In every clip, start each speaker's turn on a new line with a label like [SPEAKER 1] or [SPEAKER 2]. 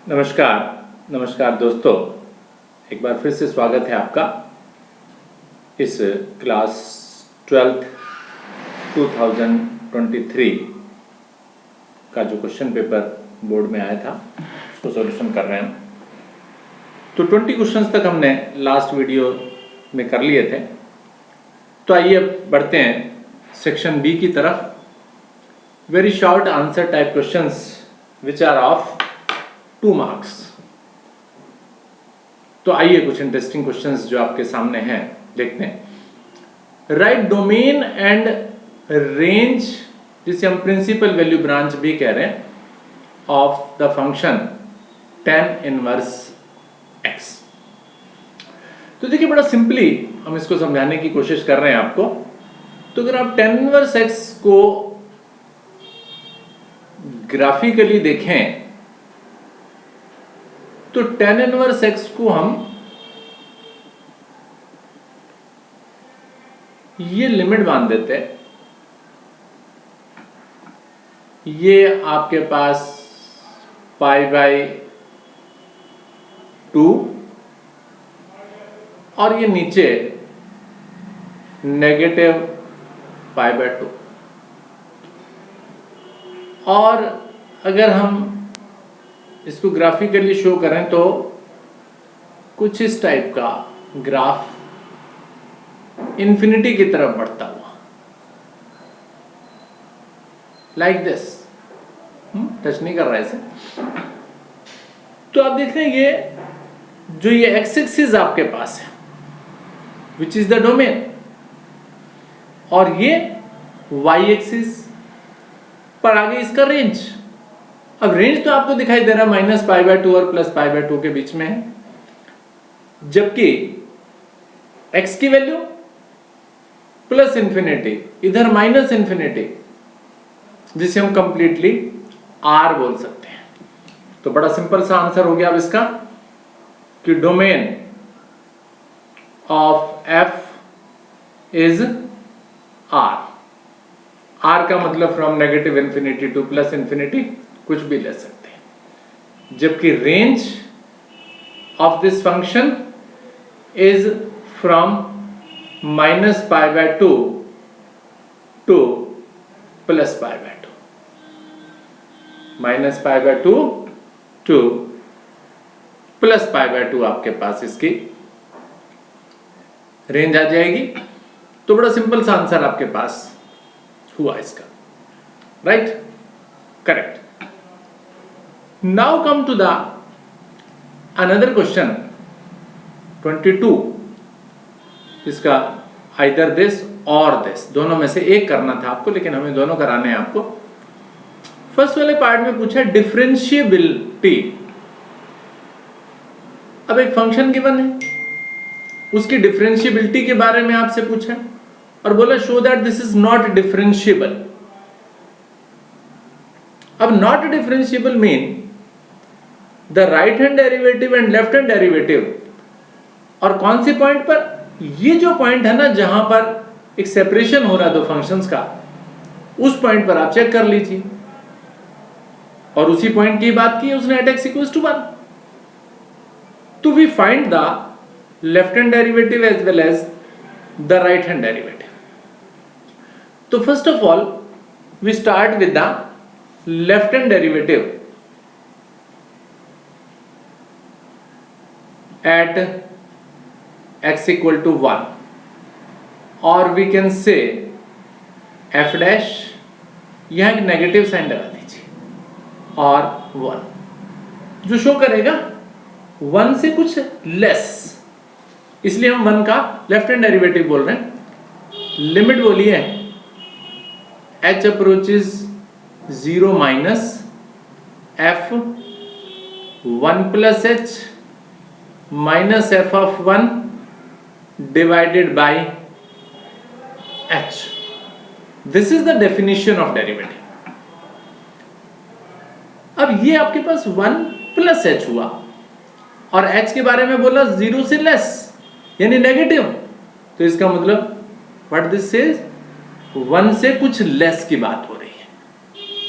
[SPEAKER 1] नमस्कार नमस्कार दोस्तों, एक बार फिर से स्वागत है आपका इस क्लास 12th 2023 का जो क्वेश्चन पेपर बोर्ड में आया था उसको सॉल्यूशन कर रहे हैं। तो 20 क्वेश्चंस तक हमने लास्ट वीडियो में कर लिए थे। तो आइए अब बढ़ते हैं सेक्शन बी की तरफ। Very short answer type questions which are of 2 marks. तो आइए कुछ इंटरेस्टिंग क्वेश्चंस जो आपके सामने हैं देखते हैं। राइट डोमेन एंड रेंज, जिसे हम प्रिंसिपल वैल्यू ब्रांच भी कह रहे हैं, of the function tan inverse x। तो देखिए बड़ा सिंपली हम इसको समझाने की कोशिश कर रहे हैं आपको। तो अगर आप tan इनवर्स x को ग्राफिकली देखें तो tan इनवर्स x को हम ये लिमिट बांध देते हैं। ये आपके पास π/2 और ये नीचे -π/2। और अगर हम इसको ग्राफिकली शो करें तो कुछ इस टाइप का ग्राफ इंफिनिटी की तरफ बढ़ता हुआ, लाइक दिस। टच नहीं कर रहा है इसे। तो आप देख रहे हैं ये जो ये एक्स एक्सिस आपके पास है विच इज द डोमेन, और ये वाई एक्सिस पर आगे इसका रेंज। अब रेंज तो आपको दिखाई दे रहा है -π/2 और +π/2 के बीच में है, जबकि x की वैल्यू +∞, इधर -∞, जिसे हम कंप्लीटली r बोल सकते हैं। तो बड़ा सिंपल सा आंसर हो गया अब इसका कि domain of f is r। r का मतलब फ्रॉम -∞ टू +∞, कुछ भी ले सकते हैं, जबकि range of this function is from -π/2 to +π/2, -π/2 to +π/2 आपके पास इसकी रेंज आ जाएगी। तो बड़ा सिंपल सा आंसर आपके पास हुआ इसका, right? Correct. Now come to the another question 22। इसका either this or this, दोनों में से एक करना था आपको, लेकिन हमें दोनों कराने हैं आपको। फर्स्ट वाले पार्ट में पूछा डिफरेंशिएबिलिटी। अब एक फंक्शन गिवन है, उसकी डिफरेंशिएबिलिटी के बारे में आपसे पूछा और बोला show that this is not differentiable. अब not differentiable mean the right hand derivative and left hand derivative. और कौन सी पॉइंट पर? ये जो पॉइंट है ना जहां पर एक सेपरेशन हो रहा है दो फंक्शंस का, उस पॉइंट पर आप चेक कर लीजिए। और उसी पॉइंट की बात की उसने एट x = 1। तो we find the left hand derivative as well as the right hand derivative. तो first of all we start with the left hand derivative at x = 1, or we can say f dash, यहां एक negative sign लगा दीजिए, और 1 जो show करेगा 1 से कुछ लेस, इसलिए हम 1 का लेफ्ट हैंड डेरिवेटिव बोल रहे हैं। लिमिट बोलिए h approaches 0 -f 1 + h -f(1) divided by h. This is the definition of derivative. अब ये आपके पास 1 + h हुआ और h के बारे में बोला 0 से लेस यानी नेगेटिव। तो इसका मतलब व्हाट दिस सेज, 1 से कुछ लेस की बात हो रही है।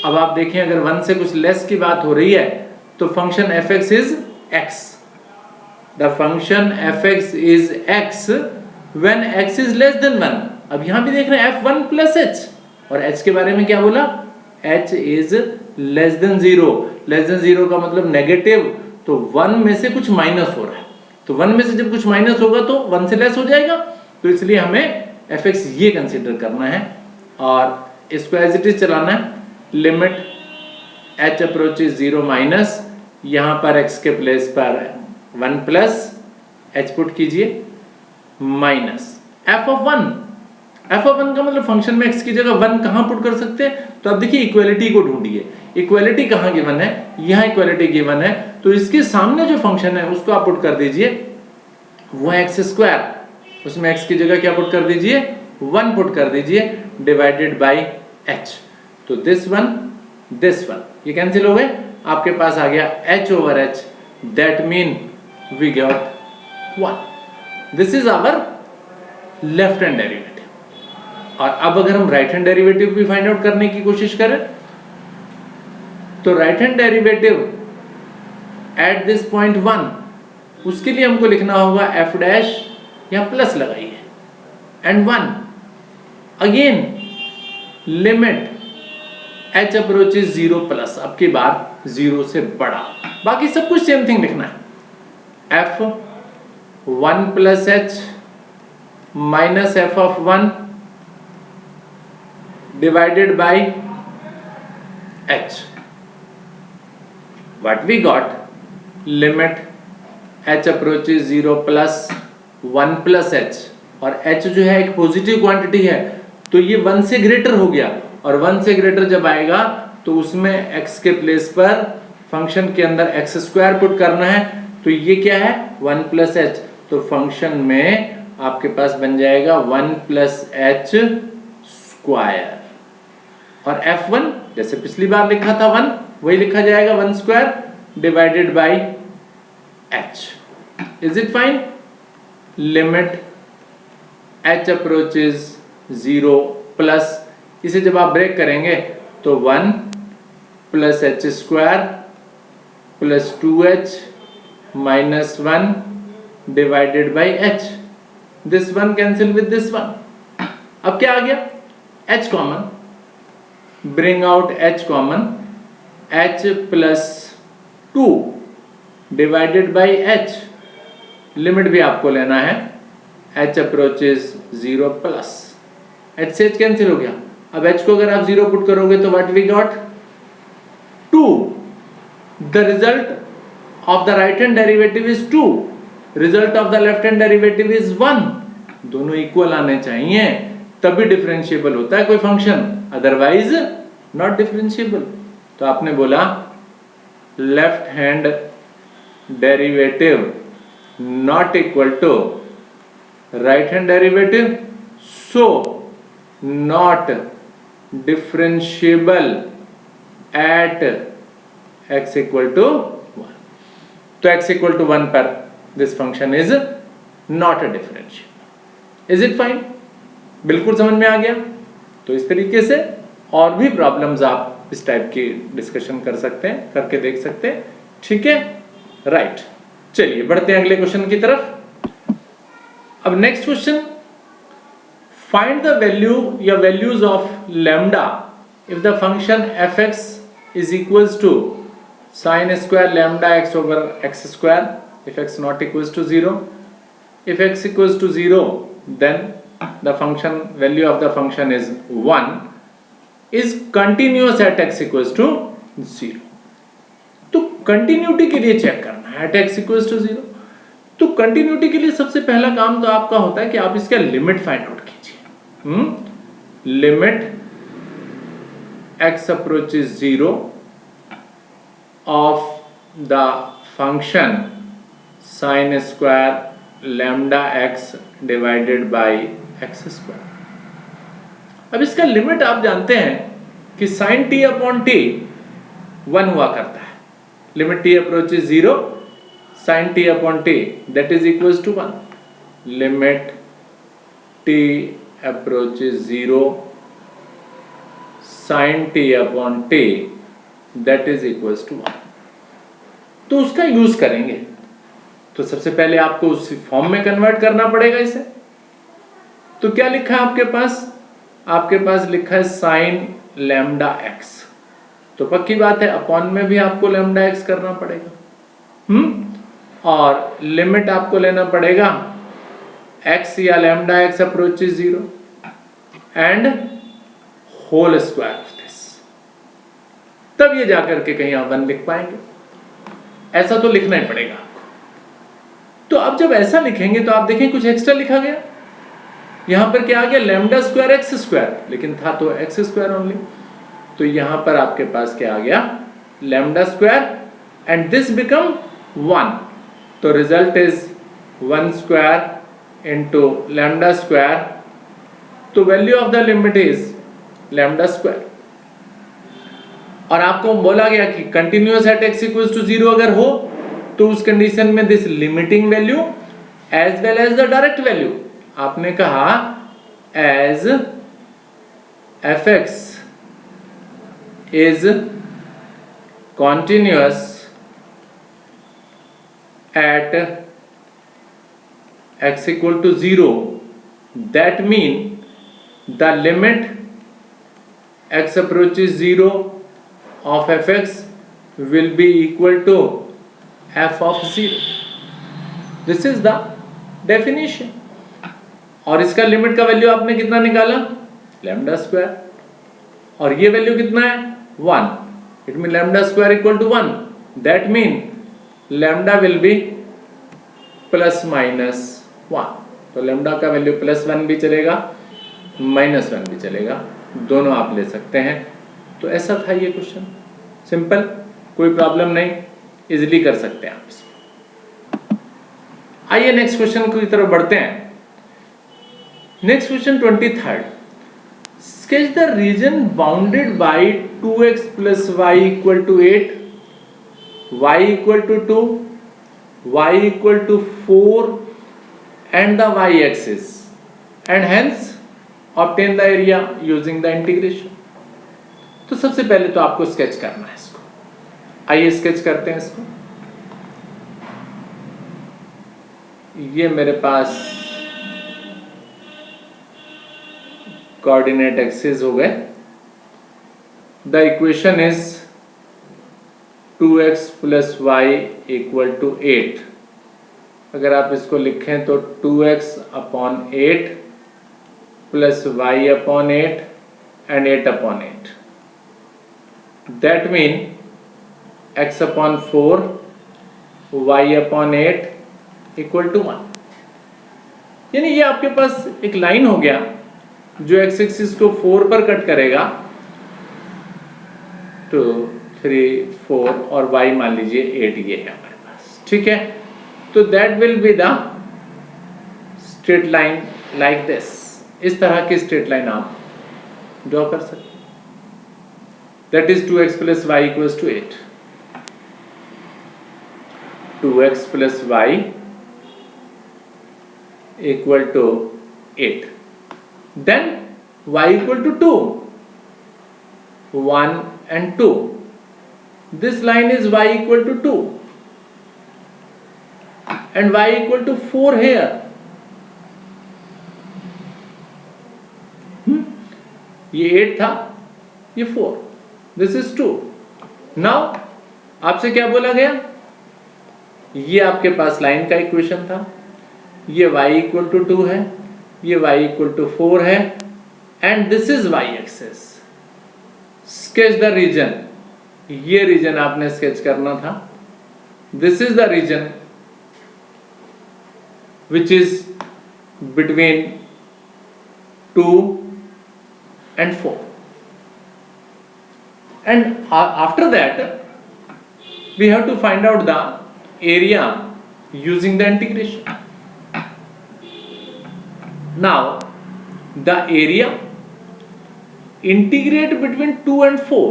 [SPEAKER 1] अब आप देखें अगर 1 से कुछ लेस की बात हो रही है तो function fx is x. The function fx is x when x is less than 1. अब यहां भी देख रहे हैं f1 प्लस h, और h के बारे में क्या बोला, h is less than 0. Less than 0 का मतलब नेगेटिव, तो 1 में से कुछ माइनस हो रहा है, तो 1 में से जब कुछ माइनस होगा तो 1 से लेस हो जाएगा, तो इसलिए हमें fx ये कंसीडर करना है और इसको एज इट इज चलाना है. लिमिट h अप्रोचेस 0 माइनस, यहां पर x के प्लेस पर 1 प्लस h पुट कीजिए minus f of 1. f of 1 का मतलब फंक्शन में x की जगह 1 कहां पुट कर सकते हैं, तो अब देखिए इक्वालिटी को ढूंढिए. इक्वालिटी कहां गिवन है, यहां इक्वालिटी गिवन है, तो इसके सामने जो फंक्शन है उसको आप पुट कर दीजिए, वो है x स्क्वायर. उसमें x की जगह क्या पुट कर दीजिए, 1 पुट कर दीजिए डिवाइडेड बाय h. तो दिस वन ये कैंसिल हो गए, आपके पास आ गया h over h. That mean we got 1. This is our left hand derivative. और अब अगर हम राइट हैंड डेरिवेटिव भी फाइंड आउट करने की कोशिश करें, तो right hand derivative at this point 1, उसके लिए हमको लिखना होगा f डैश, यहां प्लस लगाइए, and 1 again limit h approaches 0 plus, अब की बार 0 से बड़ा. बाकी सब कुछ सेम थिंग लिखना है. f 1 plus h minus f of 1 divided by h. What we got, limit h approaches 0 plus 1 plus h, और h जो है एक पॉजिटिव क्वांटिटी है, तो ये 1 से ग्रेटर हो गया, और 1 से ग्रेटर जब आएगा तो उसमें x के प्लेस पर फंक्शन के अंदर x स्क्वायर पुट करना है, तो ये क्या है 1 प्लस h, तो फंक्शन में आपके पास बन जाएगा 1 प्लस h स्क्वायर. और f1 जैसे पिछली बार लिखा था 1, वही लिखा जाएगा 1 square divided by h. Is it fine. Limit h approaches 0 plus, इसे जब आप ब्रेक करेंगे तो 1 plus h square plus 2h minus 1 divided by h. This one cancel with this one. अब क्या आ गया, h common, bring out h common, h plus 2 divided by h. Limit भी आपको लेना है, h अप्रोचेस 0 प्लस, h से h cancel हो गया. अब h को अगर आप 0 पुट करोगे तो what we got 2. The result of the right hand derivative is 2, result of the left hand derivative is 1. दोनों इक्वल आने चाहिए, तभी डिफरेंशिएबल होता है कोई फंक्शन, अदरवाइज नॉट डिफरेंशिएबल. तो आपने बोला left hand derivative not equal to right hand derivative, so not differentiable at x equal to 1. तो x इक्वल टू 1 पर this function is not a differentiable. Is it fine. बिल्कुल समझ में आ गया. तो इस तरीके से और भी प्रॉब्लम्स आप इस टाइप की डिस्कशन कर सकते हैं, करके देख सकते हैं. ठीक है, राइट. चलिए बढ़ते हैं अगले क्वेश्चन की तरफ. अब next question, find the value या values of lambda if the function fx is equals to sin square lambda x over x square if x not equals to 0. If x equals to 0, then the function value of the function is 1, is continuous at x equals to 0. तो continuity के लिए check करना है at x equals to 0. तो continuity के लिए सबसे पहला काम तो आपका होता है कि आप इसका लिमिट फाइंड आउट कीजिए. Limit x approaches 0 of the function sin square lambda x divided by x square. अब इसका लिमिट आप जानते हैं कि sin t अपॉन t 1 हुआ करता है. Limit t approaches 0 sin t upon t, that is equals to 1. Limit t approaches 0 sin t upon t, that is equals to 1. तो उसका यूज करेंगे। तो सबसे पहले आपको उस फॉर्म में कन्वर्ट करना पड़ेगा इसे। तो क्या लिखा है आपके पास? आपके पास लिखा है साइन लैम्डा एक्स। तो पक्की बात है अपॉन में भी आपको लैम्डा एक्स करना पड़ेगा। और लिमिट आपको लेना पड़ेगा एक्स या lambda x approaches 0 and whole square of this. तब ये जाकर के कहीं आप 1 लिख पाएंगे। ऐसा तो लिखना ही पड़ेगा आपको। तो अब जब ऐसा लिखेंगे तो आप देखें कुछ एक्स्ट्रा लिखा गया। यहां पर क्या आ गया? लैम्डा स्क्वायर एक्स स्क्वायर, लेकिन था तो एक्स स्क्वायर ओनली। तो यहां पर आपके पास क्या आ गया? Lambda square and this become 1। तो result is 1 square into lambda square. तो value of the limit is lambda square. और आपको बोला गया कि continuous at x equals to 0 अगर हो तो उस कंडीशन में this limiting value as well as the direct value, आपने कहा as fx is continuous at x equal to 0, that mean the limit x approaches 0 of fx will be equal to f of 0. This is the definition. और इसका limit का value आपने कितना निकाला? Lambda square. और ये वैल्यू कितना है? 1. It mean lambda square equal to 1। That mean lambda will be plus minus 1। तो लैम्डा का वैल्यू +1 भी चलेगा, -1 भी चलेगा, दोनों आप ले सकते हैं। तो ऐसा था ये क्वेश्चन, सिंपल, कोई प्रॉब्लम नहीं, इजिली कर सकते हैं आप इसको। आइए नेक्स्ट क्वेश्चन की तरफ बढ़ते हैं। Next question 23rd। Sketch the region bounded by 2x plus y equal to 8, y equal to 2, y equal to 4 and the y-axis, and hence obtain the area using the integration। तो सबसे पहले तो आपको sketch करना है इसको। आइए sketch करते हैं इसको। ये मेरे पास कोऑर्डिनेट एक्सिस हो गए। The equation is 2x plus y equal to 8। अगर आप इसको लिखें तो 2x upon 8 plus y upon 8 and 8 upon 8। That mean x upon 4 y upon 8 equal to 1। यानी ये आपके पास एक लाइन हो गया जो x एक्सिस को 4 पर कट करेगा, 2 3 4, और y मान लीजिए 8 ये है हमारे पास, ठीक है। तो that will be the straight line like this. इस तरह की स्ट्रेट लाइन आप ड्रॉ कर सकते हैं। That is 2x plus y equals to 8। 2x plus y equal to 8। Then y equal to 2, 1 and 2. This line is y equal to 2 and y equal to 4 here. ये 8 था, ये 4. This is 2. Now आपसे क्या बोला गया? ये आपके पास line का इक्वेशन था, ये y equal to 2 है, ये y इक्वल टू 4 है, and this is y axis. Sketch the region. ये रीजन आपने स्केच करना था। This is the region which is between 2 and 4, and after that we have to find out the area using the integration. Now the area integrate between 2 and 4।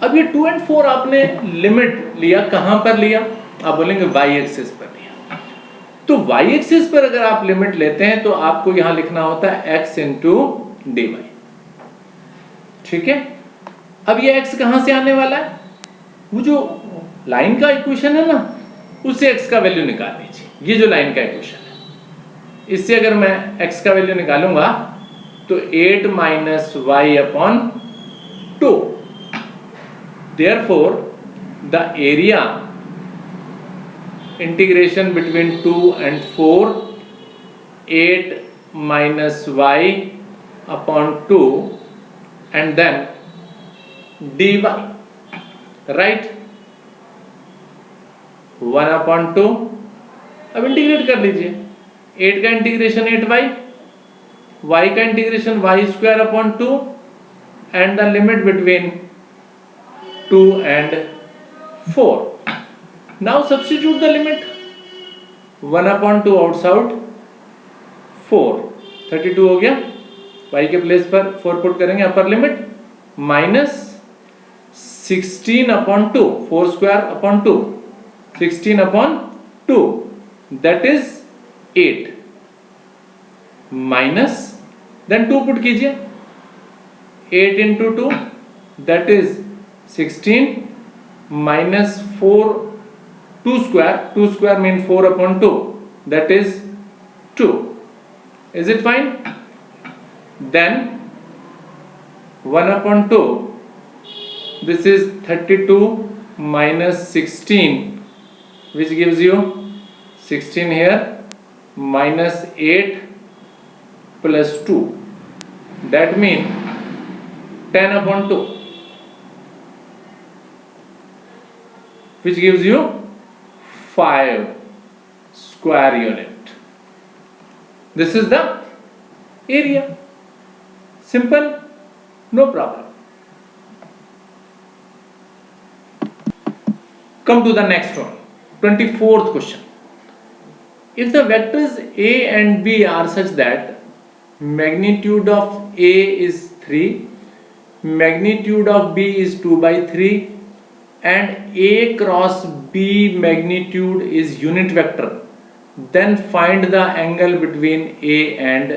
[SPEAKER 1] अब ये 2 and 4 आपने limit लिया, कहां पर लिया? आप बोलेंगे y एक्सिस पर लिया। तो y एक्सिस पर अगर आप लिमिट लेते हैं तो आपको यहां लिखना होता है x इंटू dy, ठीक है। अब ये x कहां से आने वाला है? वो जो लाइन का इक्वेशन है ना, उससे x का वैल्यू निकाल लीजिए। ये जो लाइन का इक्वेशन है, इससे अगर मैं x का वैल्यू निकालूंगा तो 8 minus y upon 2। Therefore the area integration between 2 and 4, 8 minus y upon 2 and then dy, right? 1 upon 2, अब इंटीग्रेट कर लीजिए। 8 का इंटीग्रेशन 8y, y का integration y square upon 2 and the limit between 2 and 4। Now substitute the limit. 1 upon 2 outside 4, 32 हो गया। y के place पर 4 put करेंगे, upper limit minus 16 upon 2, 4 square upon 2, 16 upon 2 that is 8 minus, then 2 put कीजिए, 8 into 2 that is 16 minus 4, 2 square mean 4 upon 2 that is 2। Is it fine? Then 1 upon 2, this is 32 minus 16, which gives you 16 here, minus 8 plus 2, that means 10 upon 2, which gives you 5 square unit. This is the area. Simple, no problem. Come to the next one, 24th question. If the vectors a and b are such that magnitude of a is 3, magnitude of b is 2 by 3 and a cross b magnitude is unit vector, then find the angle between A and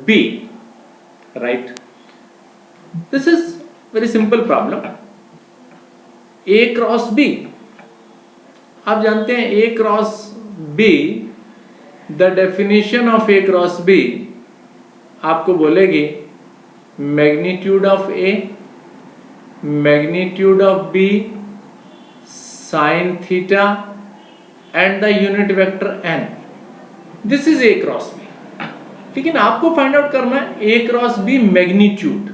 [SPEAKER 1] B, right? This is very simple problem. A cross B, आप जानते हैं A cross B, the definition of A cross B आपको बोलेगी magnitude of A, magnitude of B, sin theta and the unit vector n. This is a cross b, लेकिन आपको find out करना है a cross b magnitude.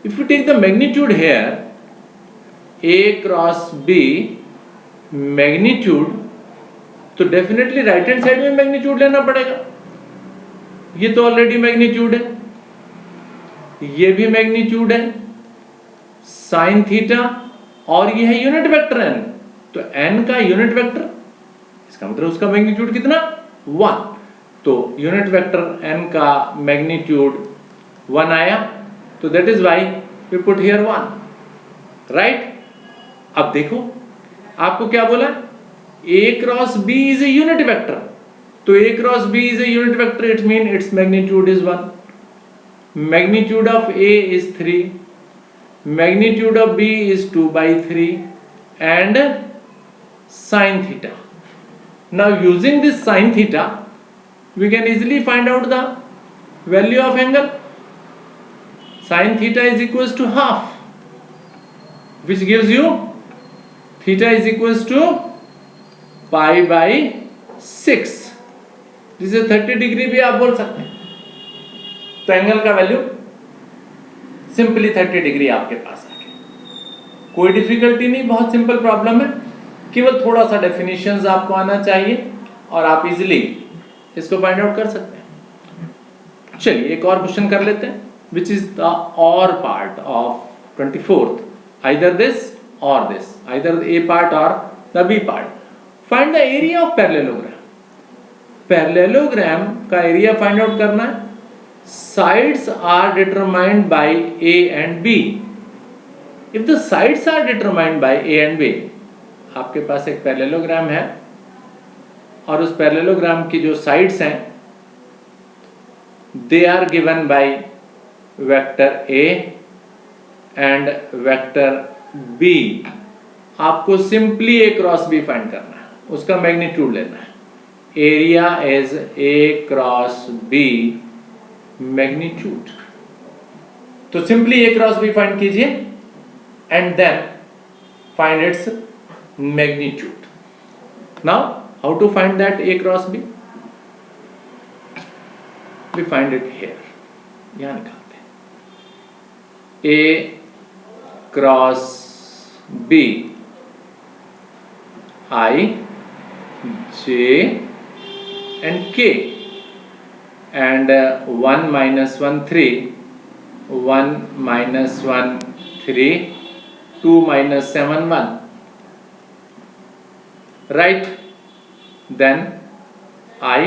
[SPEAKER 1] If you take the magnitude here, a cross b magnitude, तो definitely right hand side में magnitude लेना पड़ेगा। ये तो ऑलरेडी मैग्नीट्यूड है, ये भी मैग्नीट्यूड है, साइन थीटा, और ये है यूनिट वेक्टर एन। तो एन का यूनिट वेक्टर, इसका मतलब उसका मैग्नीट्यूड कितना, 1। तो यूनिट वेक्टर n का मैग्नीट्यूड 1 आया, तो that is why we put here 1, right. अब देखो आपको क्या बोला, a cross b is a unit vector, तो a cross b is a unit vector, it mean its magnitude is 1, magnitude of a is 3, magnitude of b is 2 by 3 and sin theta. Now using this sin theta, we can easily find out the value of angle. Sin theta is equals to half, which gives you theta is equals to pi by 6. This is 30 degree भी आप बोल सकते हैं। तो angle का value simply 30 degree आपके पास आ गया। कोई डिफिकल्टी नहीं, बहुत सिंपल प्रॉब्लम है, केवल थोड़ा सा डेफिनेशंस आपको आना चाहिए और आप इजीली इसको फाइंड आउट कर सकते हैं। चलिए एक और क्वेश्चन कर लेते हैं, which is the or part of 24th, either this or this, either a part or the b part. Find the area of parallelogram. Parallelogram का एरिया फाइंड आउट करना है। Sides are determined by a and b. If the sides are determined by a and b, आपके पास एक parallelogram है और उस parallelogram की जो साइड्स हैं they are given by vector a and vector b आपको simply a cross b find करना है, उसका मैग्नीट्यूड लेना है। Area is a cross b magnitude. तो simply a cross b find कीजिए and then find its magnitude. Now how to find that a cross b? We find it here, यहां निकालते हैं। A cross b I, J and K, and 1 minus 1 3, 1 minus 1 3, 2 minus 7 1, right? Then I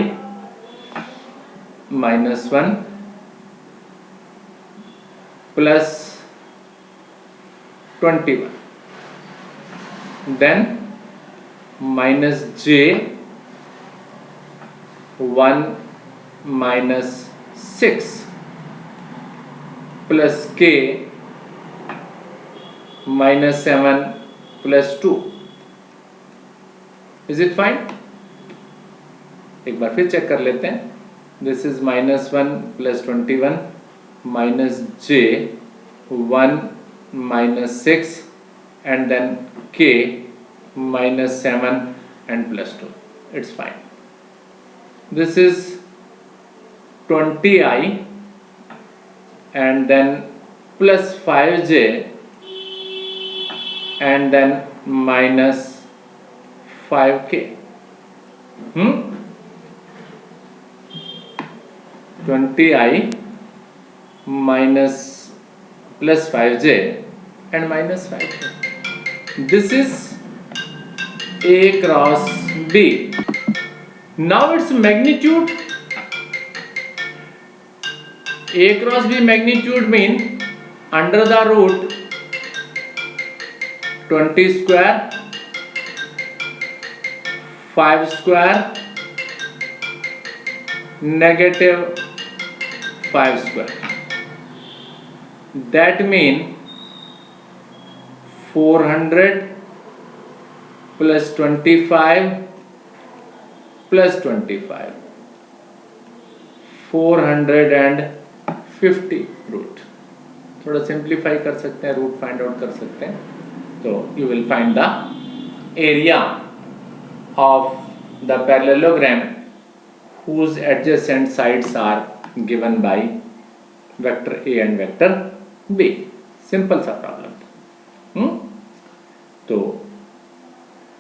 [SPEAKER 1] minus 1 plus 21, then minus J 1 minus 6 plus K minus 7 plus 2. Is it fine? एक बार फिर check कर लेते हैं। This is minus 1 plus 21 minus J 1 minus 6 and then K minus 7 and plus 2. It's fine. This is 20I and then plus 5J and then minus 5K. 20I minus plus 5J and minus 5K. This is A cross B. Now its magnitude, A cross B magnitude mean under the root 20 square, 5 square, negative 5 square. That mean 400 plus 25 plus 25, 450 root. थोड़ा simplify कर सकते हैं, root find out कर सकते हैं, तो you will find the area of the parallelogram whose adjacent sides are given by vector A and vector B। Simple सा problem था। तो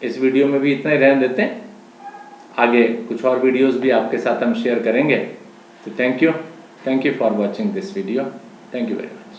[SPEAKER 1] इस वीडियो में भी इतना ही रहने देते हैं, आगे कुछ और वीडियोस भी आपके साथ हम शेयर करेंगे। तो thank you for watching this video. Thank you very much.